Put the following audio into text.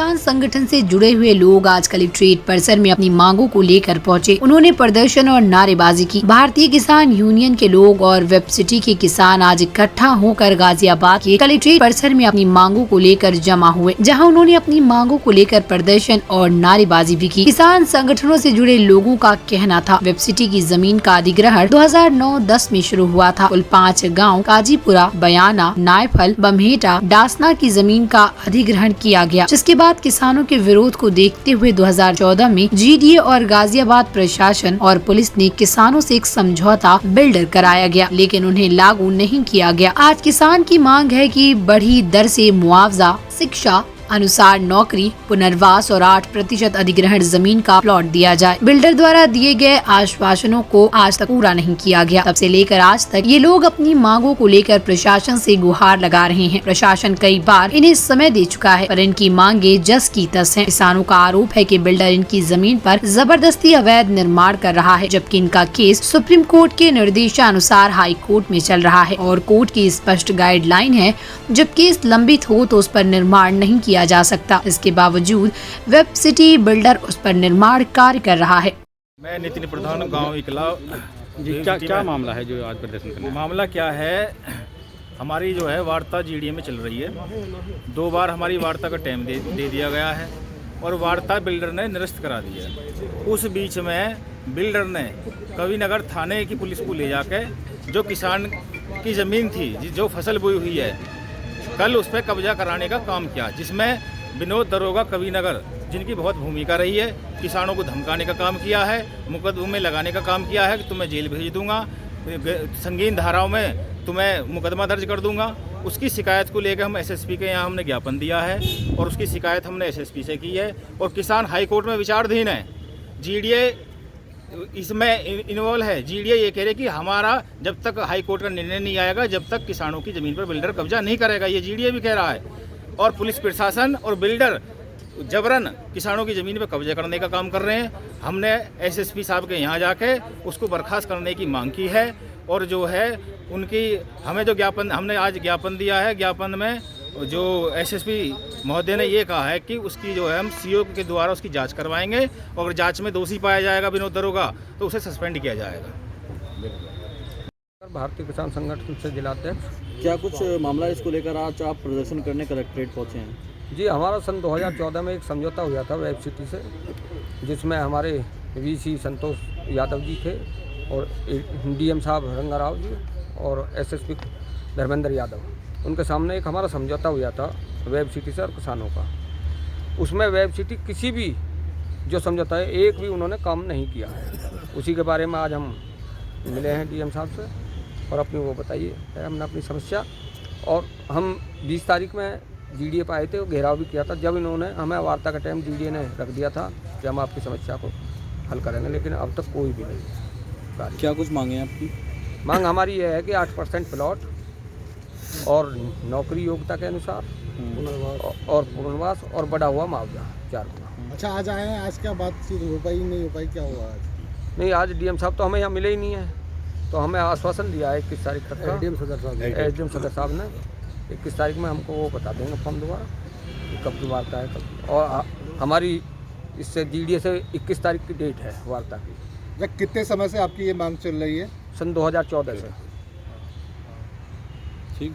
किसान संगठन से जुड़े हुए लोग आज कलेक्ट्रेट परिसर में अपनी मांगों को लेकर पहुंचे। उन्होंने प्रदर्शन और नारेबाजी की। भारतीय किसान यूनियन के लोग और वेब सिटी के किसान आज इकट्ठा होकर गाजियाबाद के कलेक्ट्रेट परिसर में अपनी मांगों को लेकर जमा हुए, जहां उन्होंने अपनी मांगों को लेकर प्रदर्शन और नारेबाजी भी की। किसान संगठनों से जुड़े लोगों का कहना था, वेब सिटी की जमीन का अधिग्रहण 2009-10 में शुरू हुआ था। कुल 5 गाँव काजीपुरा, बयाना, नायफल, बम्हेटा, डासना की जमीन का अधिग्रहण किया गया, जिसके बाद किसानों के विरोध को देखते हुए 2014 में जीडीए और गाजियाबाद प्रशासन और पुलिस ने किसानों से एक समझौता बिल्डर कराया गया, लेकिन उन्हें लागू नहीं किया गया। आज किसान की मांग है कि बढ़ी दर से मुआवजा, शिक्षा अनुसार नौकरी, पुनर्वास और 8% अधिग्रहण जमीन का प्लॉट दिया जाए। बिल्डर द्वारा दिए गए आश्वासनों को आज तक पूरा नहीं किया गया। तब से लेकर आज तक ये लोग अपनी मांगों को लेकर प्रशासन से गुहार लगा रहे हैं। प्रशासन कई बार इन्हें समय दे चुका है, पर इनकी मांगे जस की तस हैं। किसानों का आरोप है कि बिल्डर इनकी जमीन पर जबरदस्ती अवैध निर्माण कर रहा है, जबकि इनका केस सुप्रीम कोर्ट के निर्देशानुसार हाई कोर्ट में चल रहा है और कोर्ट की स्पष्ट गाइडलाइन है, जब केस लंबित हो तो उस पर निर्माण नहीं किया जा सकता। इसके बावजूद वेब सिटी बिल्डर उस पर निर्माण कार्य कर रहा है। मैं नितिन प्रधान, गांव इकला जी। क्या मामला है जो आज प्रदर्शन करना है? मामला क्या है, हमारी जो है वार्ता जीडीए में चल रही है। 2 बार हमारी वार्ता का टाइम दे दिया गया है और वार्ता बिल्डर ने निरस्त करा दी है। उस बीच में बिल्डर ने कविनगर थाने की पुलिस को ले जाके जो किसान की ज़मीन थी, जो फसल बोई हुई है, कल उस पर कब्जा कराने का काम किया, जिसमें विनोद दरोगा कविनगर, जिनकी बहुत भूमिका रही है, किसानों को धमकाने का काम किया है, मुकदमे लगाने का काम किया है कि तुम्हें जेल भेज दूंगा, संगीन धाराओं में तुम्हें मुकदमा दर्ज कर दूंगा। उसकी शिकायत को लेकर हम एसएसपी के यहाँ हमने ज्ञापन दिया है और उसकी शिकायत हमने एसएसपी से की है और किसान हाई कोर्ट में विचाराधीन है। जीडीए इसमें इन्वॉल्व है। जीडीए ये कह रहे कि हमारा जब तक हाई कोर्ट का निर्णय नहीं आएगा, जब तक किसानों की ज़मीन पर बिल्डर कब्जा नहीं करेगा, ये जीडीए भी कह रहा है। और पुलिस प्रशासन और बिल्डर जबरन किसानों की ज़मीन पर कब्जा करने का काम कर रहे हैं। हमने एसएसपी साहब के यहाँ जाके उसको बर्खास्त करने की मांग की है और जो है उनकी हमें जो ज्ञापन हमने आज ज्ञापन दिया है, ज्ञापन में जो एसएसपी महोदय ने ये कहा है कि उसकी जो है हम सीओ के द्वारा उसकी जांच करवाएंगे और अगर जांच में दोषी पाया जाएगा विनोद दरोगा तो उसे सस्पेंड किया जाएगा। भारतीय किसान संगठन से जिलाध्यक्ष। क्या कुछ मामला इसको लेकर आज आप प्रदर्शन करने कलेक्ट्रेट पहुँचे हैं? जी, हमारा सन 2014 में एक समझौता हुआ था वेब सिटी से, जिसमें हमारे वीसी संतोष यादव जी थे और डीएम साहब रंगाराव जी और एसएसपी धर्मेंद्र यादव, उनके सामने एक हमारा समझौता हुआ था वेब सिटी से और किसानों का। उसमें वेब सिटी किसी भी जो समझौता है एक भी उन्होंने काम नहीं किया है। उसी के बारे में आज हम मिले हैं डीएम साहब से और अपनी वो बताइए हमने अपनी समस्या, और हम 20 तारीख में जीडीए पर आए थे, घेराव भी किया था। जब इन्होंने हमें वार्ता का टाइम जीडीए ने रख दिया था कि हम आपकी समस्या को हल करेंगे, लेकिन अब तक कोई भी नहीं। क्या कुछ मांगे हैं आपकी? मांग हमारी ये है कि 8% प्लॉट और नौकरी योग्यता के अनुसार और पुनर्वास और बढ़ा हुआ मुआवजा 4 गुना। अच्छा, आज आए हैं, आज क्या बातचीत हो पाई नहीं हो पाई, क्या हुआ आज? नहीं, आज डीएम साहब तो हमें यहाँ मिले ही नहीं है, तो हमें आश्वासन दिया है 21 तारीख तक का। एसडीएम सदर साहब ने 21 तारीख में हमको वो बता देंगे फॉर्म दोबारा कब की वार्ता है कब, और हमारी इससे जीडीए से 21 तारीख की डेट है वार्ता की। कितने समय से आपकी ये मांग चल रही है? सन 2014 से। ठीक।